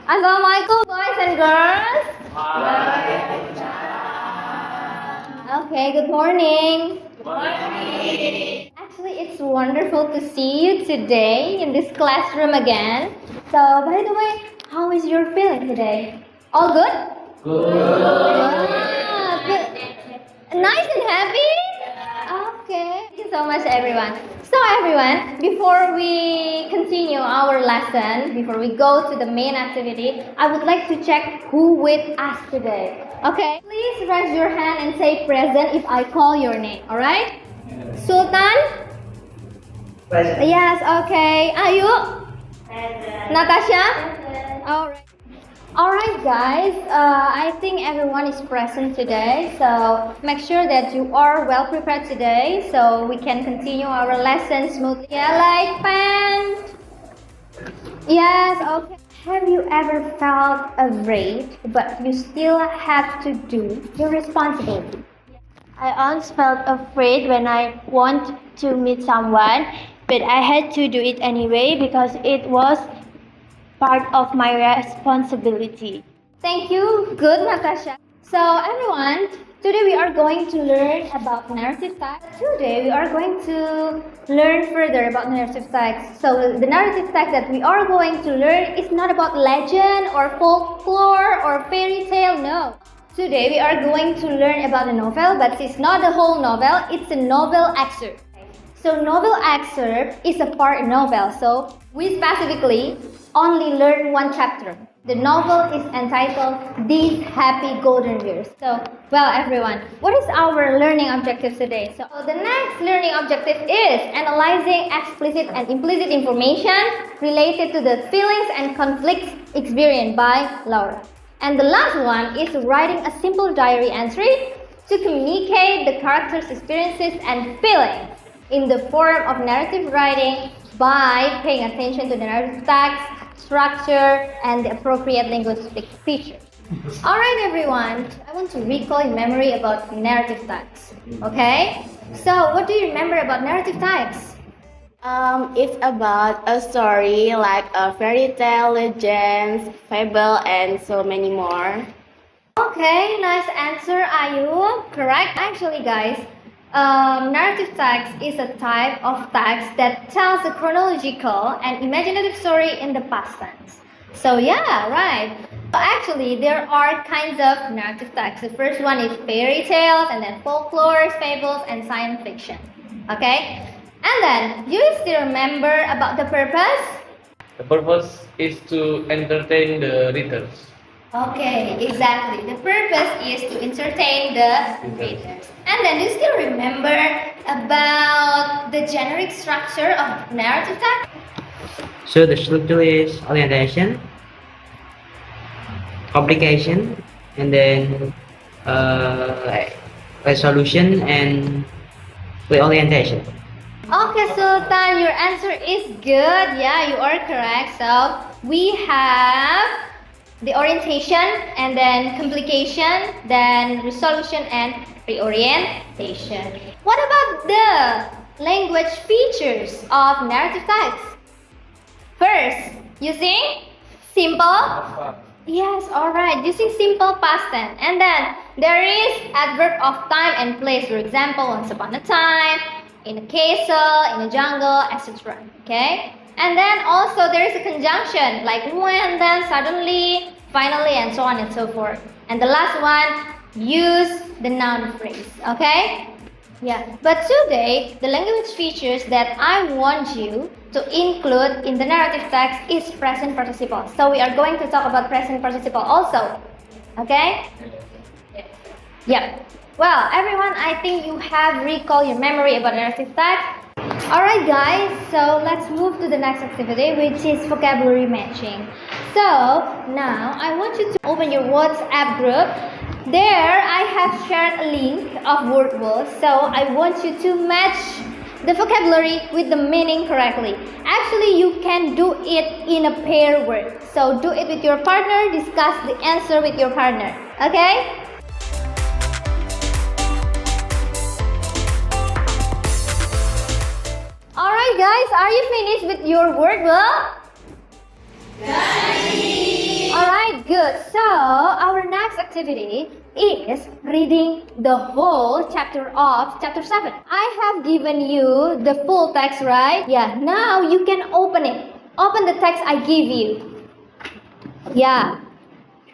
Assalamualaikum, boys and girls. Okay, good morning. Actually, it's wonderful to see you today in this classroom again. So, by the way, how is your feeling today? All good? Ah, nice and happy? Okay. Thank you so much, everyone. So, everyone, before we continue our lesson, before we go to the main activity, I would like to check who with us today. Okay? Please raise your hand and say present if I call your name. Alright? Sultan? Present. Yes, okay. Ayu? Natasha? Alright. Alright guys, I think everyone is present today, so make sure that you are well prepared today so we can continue our lesson smoothly. Yeah, like pants. Yes, okay. Have you ever felt afraid but you still have to do your responsibility? I once felt afraid when I want to meet someone, but I had to do it anyway because it was part of my responsibility. Thank you. Good, Natasha. So, everyone, today we are going to learn about narrative text. Today we are going to learn further about narrative text. So, the narrative text that we are going to learn is not about legend or folklore or fairy tale, no. Today we are going to learn about a novel, but it's not the whole novel, it's a novel excerpt. So novel excerpt is a part novel, so we specifically only learn one chapter. The novel is entitled These Happy Golden Years. So, well everyone, what is our learning objective today? So the next learning objective is analyzing explicit and implicit information related to the feelings and conflicts experienced by Laura. And the last one is writing a simple diary entry to communicate the characters' experiences and feelings in the form of narrative writing by paying attention to the narrative text, structure, and the appropriate linguistic features. Alright everyone, I want to recall your memory about narrative text. Okay? So, what do you remember about narrative text? It's about a story like a fairy tale, legends, fable, and so many more. Okay, nice answer, Ayu. Correct. Actually, guys, narrative text is a type of text that tells a chronological and imaginative story in the past tense. So yeah, right. Actually, there are kinds of narrative text. The first one is fairy tales, and then folklore, fables, and science fiction. Okay? And then, do you still remember about the purpose? The purpose is to entertain the readers. Okay, exactly. The purpose is to entertain the readers. And then, do you still remember about the generic structure of narrative text? So the structure is orientation, complication, and then resolution and reorientation. Okay, Sultan, your answer is good. Yeah, you are correct. So, we have the orientation, and then complication, then resolution and reorientation. What about the language features of narrative text? First, using simple. Yes, alright, using simple past tense. And then there is adverb of time and place. For example, once upon a time, in a castle, in a jungle, etc. Okay? And then also there is a conjunction like when, then, suddenly, finally, and so on and so forth. And the last one, use the noun phrase. Okay? Yeah. But today, the language features that I want you to include in the narrative text is present participle. So we are going to talk about present participle also. Okay? Yeah. Well, everyone, I think you have recalled your memory about narrative text. Alright guys, so let's move to the next activity, which is vocabulary matching. So, now I want you to open your WhatsApp group. There, I have shared a link of word walls, so I want you to match the vocabulary with the meaning correctly. Actually, you can do it in a pair word. So, do it with your partner, discuss the answer with your partner. Okay? Alright guys, are you finished with your word book? Alright. good. So, our next activity is reading the whole chapter of chapter 7. I have given you the full text, right? Yeah, now you can open it. Open the text I give you. Yeah.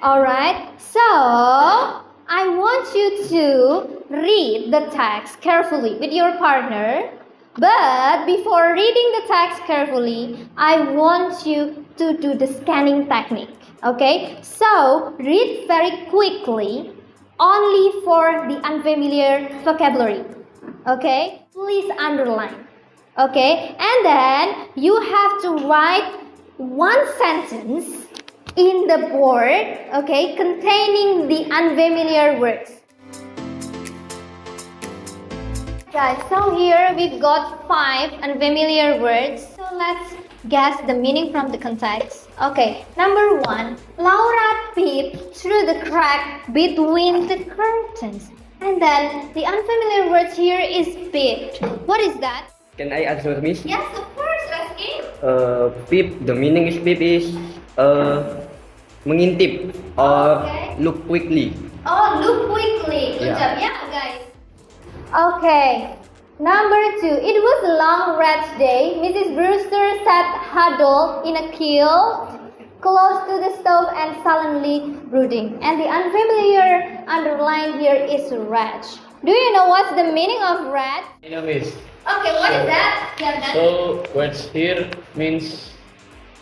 Alright. So, I want you to read the text carefully with your partner. But before reading the text carefully, I want you to do the scanning technique. Okay? So, read very quickly only for the unfamiliar vocabulary. Okay? Please underline. Okay? And then you have to write one sentence in the board, okay, containing the unfamiliar words. Guys, so here we've got 5 unfamiliar words. So let's guess the meaning from the context. Okay, number 1. Laura peeped through the crack between the curtains. And then the unfamiliar words here is peeped. What is that? Can I answer, Miss? Yes, of course, let's in. Peep, the meaning is peep is mengintip or Okay. look quickly. Oh, look quickly. Good Yeah. job. Yeah, guys. Okay. Number 2. It was a long red day. Mrs. Brewster sat huddled in a quilt close to the stove and sullenly brooding. And the unfamiliar underline here is red. Do you know what's the meaning of red? I know, Miss. Okay, what is that? Yeah, that. So words here means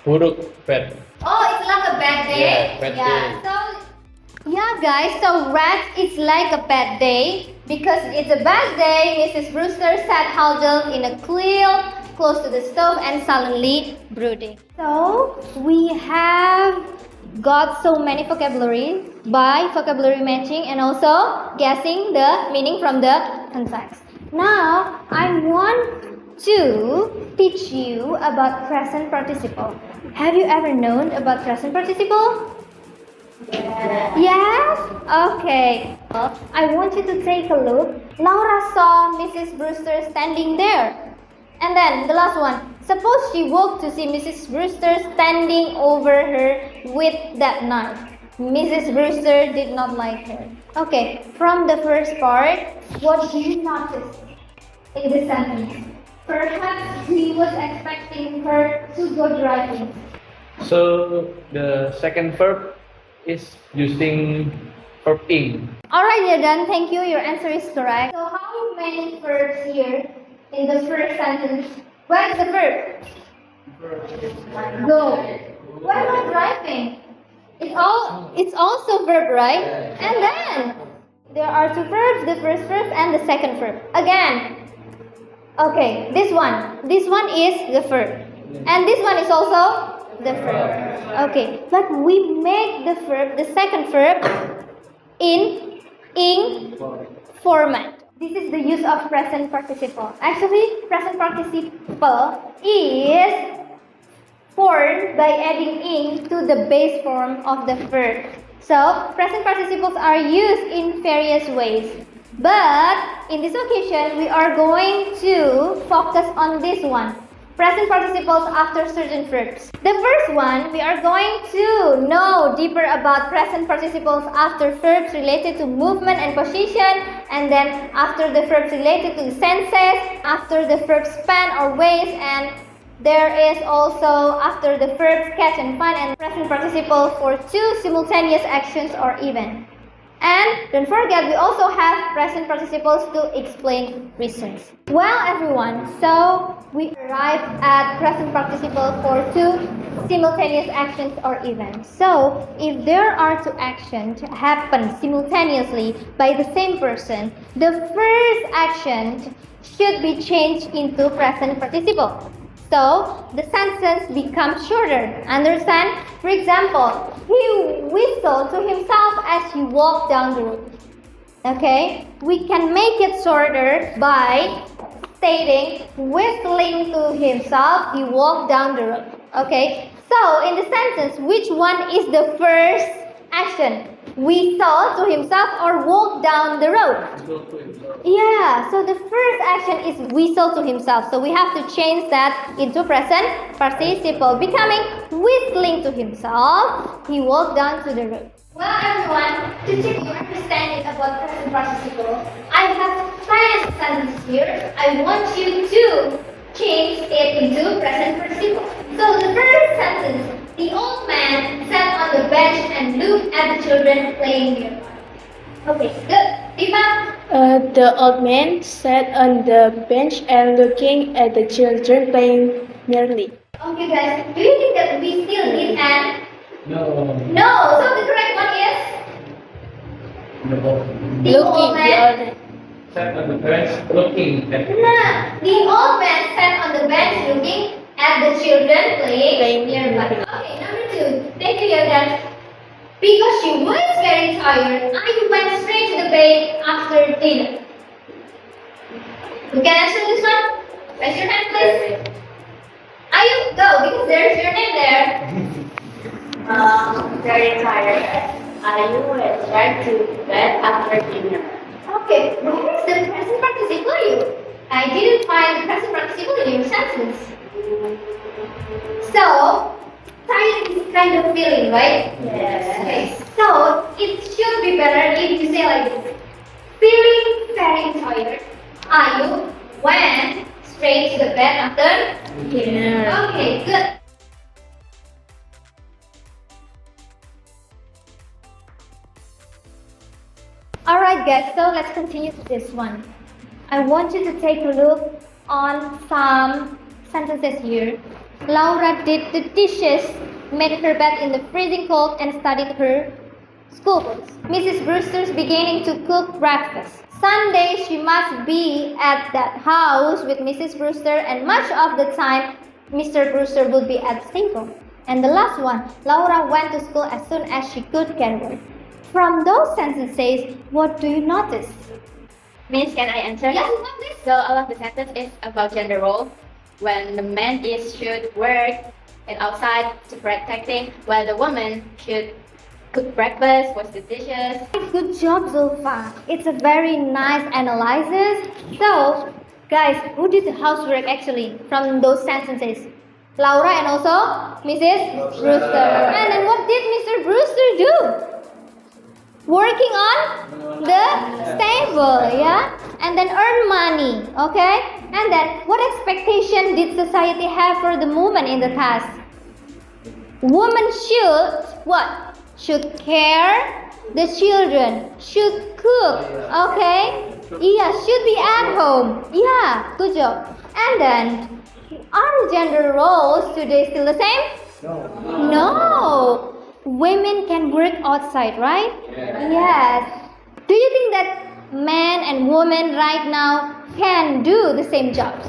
buruk, bad. Oh, it's like a bad day. Yeah, bad day. So, yeah, guys. So red is like a bad day because it's a bad day. Mrs. Brewster sat huddled in a quilt close to the stove and sullenly brooding. So we have got so many vocabulary by vocabulary matching and also guessing the meaning from the context. Now I want to teach you about present participle. Have you ever known about present participle? Yes? Okay. I want you to take a look. Laura saw Mrs. Brewster standing there. And then the last one. Suppose she woke to see Mrs. Brewster standing over her with that knife. Mrs. Brewster did not like her. Okay, from the first part, what do you notice in the sentence? Perhaps he was expecting her to go driving. So the second verb is using verb ing. Alright, you're done. Thank you. Your answer is correct. So how many verbs here in the first sentence? Where is the verb? Go. What about driving? It's also verb, right? And then there are 2 verbs, the first verb and the second verb. Again. Okay, this one. This one is the verb. And this one is also the verb. Okay, but we make the verb, the second verb, in ing format. This is the use of present participle. Actually, present participle is formed by adding ing to the base form of the verb. So, present participles are used in various ways. But in this occasion, we are going to focus on this one. Present participles after certain verbs. The first one, we are going to know deeper about present participles after verbs related to movement and position, and then after the verbs related to the senses, after the verbs span or ways, and there is also after the verbs catch and find, and present participle for 2 simultaneous actions or events. And don't forget, we also have present participles to explain reasons. Well, everyone, so we arrived at present participle for 2 simultaneous actions or events. So, if there are 2 actions happen simultaneously by the same person, the first action should be changed into present participle. So, the sentence becomes shorter. Understand? For example, he whistled to himself as he walked down the road. Okay? We can make it shorter by stating whistling to himself, he walked down the road. Okay? So, in the sentence, which one is the first action? whistle to himself or walk down the road? Yeah, so the first action is whistle to himself. So we have to change that into present participle, becoming whistling to himself. He walked down to the road. Well, everyone, to check your understanding about present participle, I have 5 sentences here. I want you to change it into present participle. So the first sentence, the old man sat on the bench and looked at the children playing nearby. Okay, good. Diva? The old man sat on the bench and looking at the children playing nearly. Okay, guys, do you think that we still need an? No. No, so the correct one is? The old man. Sat on the bench looking at Nah, the old man sat on the bench looking at the children playing nearby. Okay, number 2. Thank you, Yoda. Because she was very tired, I went straight to the bed after dinner. You can answer this one? Raise your hand, please. You go, because there's your name there. Very tired. I went straight to bed after dinner. Okay, where is the present participle you? I didn't find the present participle in your sentence. So, tired is kind of feeling, right? Yes. Okay, so it should be better if you say like this. Feeling very tired, Ayu went straight to the bed after Dinner. Okay, good. Alright guys, so let's continue to this one. I want you to take a look on some sentences here. Laura did the dishes, made her bed in the freezing cold, and studied her school books. Mrs. Brewster's beginning to cook breakfast. Sunday she must be at that house with Mrs. Brewster, and much of the time Mr. Brewster would be at the stable. And the last one, Laura went to school as soon as she could get work. From those sentences, what do you notice? Miss, can I answer? Yes, ma'am, please. So all of the sentence is about gender role. When the man is should work and outside to protecting, while the woman should cook breakfast, wash the dishes. Good job, Zulfa. It's a very nice analysis. So, guys, who did the housework actually from those sentences? Laura and also Mrs. Brewster. And then what did Mr. Brewster do? Working on the stable, yeah? And then earn money, okay? And then what expectation did society have for the woman in the past? Woman should what? Should care the children, should cook, okay? Yeah, should be at home. Yeah, good job. And then, are gender roles today still the same? No. Women can work outside, right? Yes. Do you think that men and women right now can do the same jobs?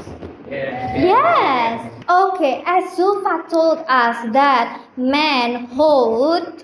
Yes. Okay, as Zulfa told us that men hold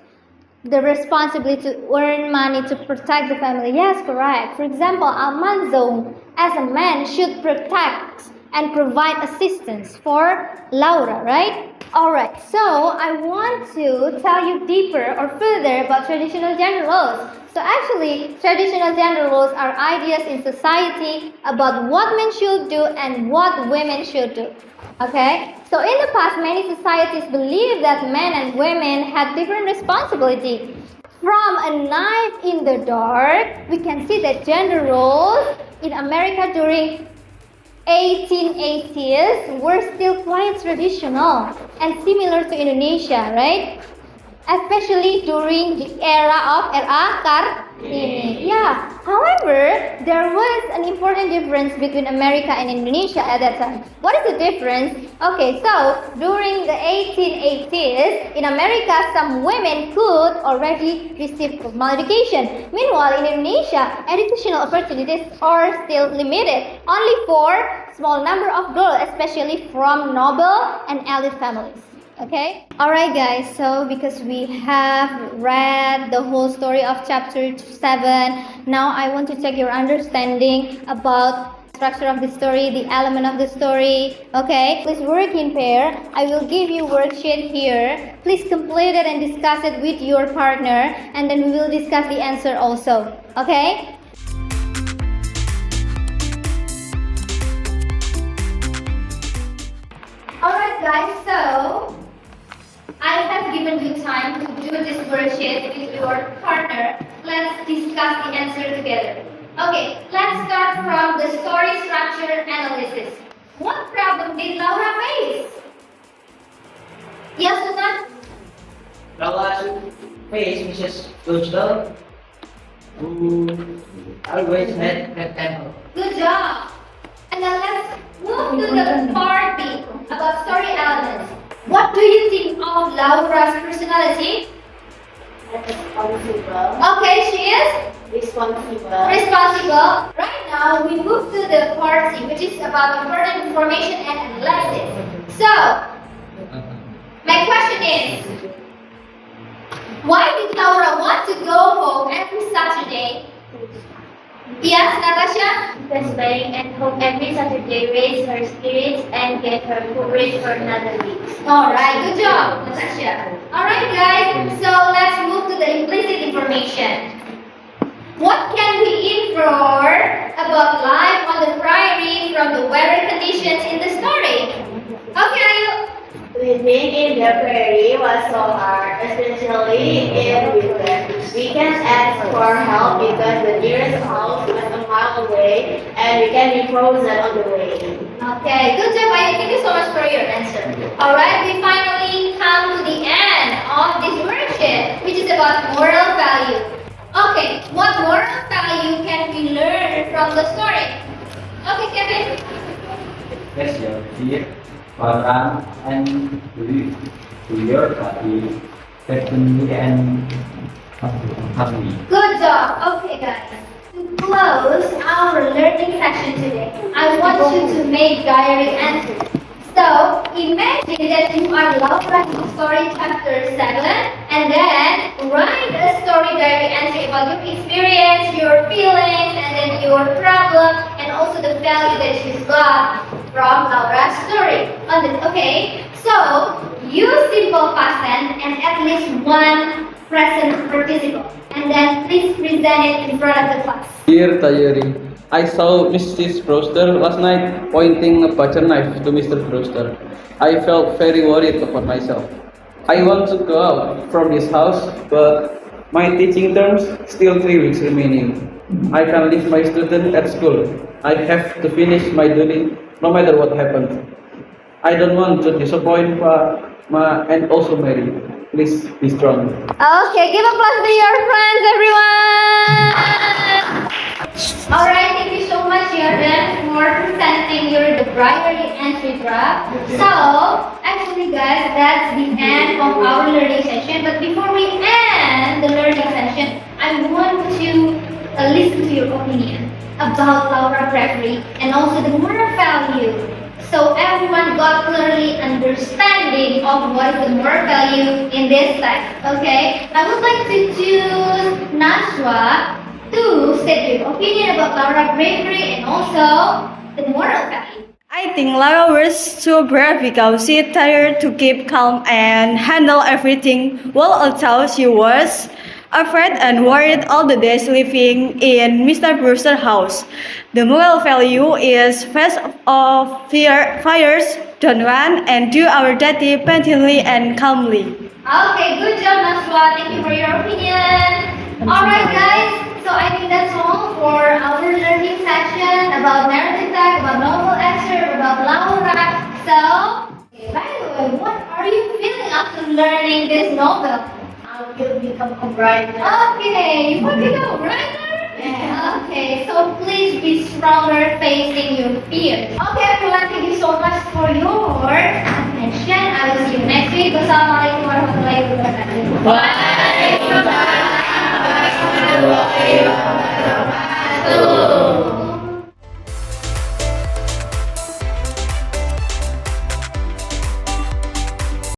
the responsibility to earn money to protect the family. Yes, correct. For example, Almanzo, as a man, should protect and provide assistance for Laura, right? Alright, so I want to tell you deeper or further about traditional gender roles. So actually, traditional gender roles are ideas in society about what men should do and what women should do. Okay? So in the past, many societies believed that men and women had different responsibilities. From a knife in the dark, we can see that gender roles in America during 1880s were still quite traditional and similar to Indonesia, right? Especially during the era of Kartini. Yeah. However, there was an important difference between America and Indonesia at that time. What is the difference? Okay, so during the 1880s, in America, some women could already receive formal education. Meanwhile, in Indonesia, educational opportunities are still limited, only for small number of girls, especially from noble and elite families. Okay? Alright guys, so because we have read the whole story of chapter 7, now I want to check your understanding about structure of the story, the element of the story. Okay, please work in pair. I will give you worksheet here. Please complete it and discuss it with your partner, and then we will discuss the answer also. Okay? Alright guys, so I have given you time to do this worksheet with your partner. Let's discuss the answer together. Okay, let's start from the story structure analysis. What problem did Laura face? Yes, Susan? Laura face Mrs. Brewster, who always had that temper. Good job. And then let's move to the part B about story elements. What do you think of Laura's personality? Responsible. Okay, she is Responsible. responsible. Right now, we move to the part C, which is about important information and analysis. So, my question is, why did Laura want to go home every Saturday? Yes, Natasha? Because playing at home every Saturday raised her spirits and gave her courage for another week. Alright, good job, Natasha. Alright, guys, so let's move to the implicit information. What can we infer about life on the prairie from the weather conditions in the story? Okay, Ayu. Living in the prairie was so hard, especially in winter. We can ask for help because the nearest house was a mile away and we can be frozen on the way. Okay, good job, Ayu. Thank you so much for your answer. Alright, we finally come to the end of this worksheet, which is about moral value. Okay, what moral value can we learn from the story? Okay, Kevin. Pleasure, fear, tolerance, and belief to your body, destiny, and harmony. Good job. Okay, guys. To close our learning session today, I want you to make diary entries. So, imagine that you are Laura in story chapter 7, and then write a story diary entry about your experience, your feelings, and then your problem, and also the value that you got from Laura's story. Okay, so use simple past tense and at least one present participle, and then please present it in front of the class. Dear Tayeri, I saw Mrs. Brewster last night pointing a butcher knife to Mr. Brewster. I felt very worried about myself. I want to go out from this house, but my teaching terms still 3 weeks remaining. I can leave my student at school. I have to finish my duty no matter what happens. I don't want to disappoint Ma, and also Mary. Please be strong. Okay, give applause to your friends, everyone! Alright, thank you so much, Jordan, for presenting your diary entry draft. So, actually guys, that's the end of our learning session. But before we end the learning session, I want to listen to your opinion about Laura Gregory and also the moral value. So everyone got clearly understanding of what is the moral value in this text. Okay, I would like to choose Nashwa to state your opinion about Laura Gregory and also the moral value. I think Lara was too brave because she tried to keep calm and handle everything while although she was afraid and worried all the days living in Mr. Brewster's house. The moral value is face of fires, don't run, and do our duty patiently and calmly. Okay, good job, Nashwa. Thank you for your opinion. Alright, guys. So I think that's all for our learning session about narrative text, about novel excerpt, about Laura. So, by the way, what are you feeling after learning this novel? You'll become a writer. Okay, you want to become a writer? Yeah. Okay, so please be stronger facing your fears. Okay, everyone, thank you so much for your attention. I will see you next week. Wassalamualaikum warahmatullahi wabarakatuh. Bye.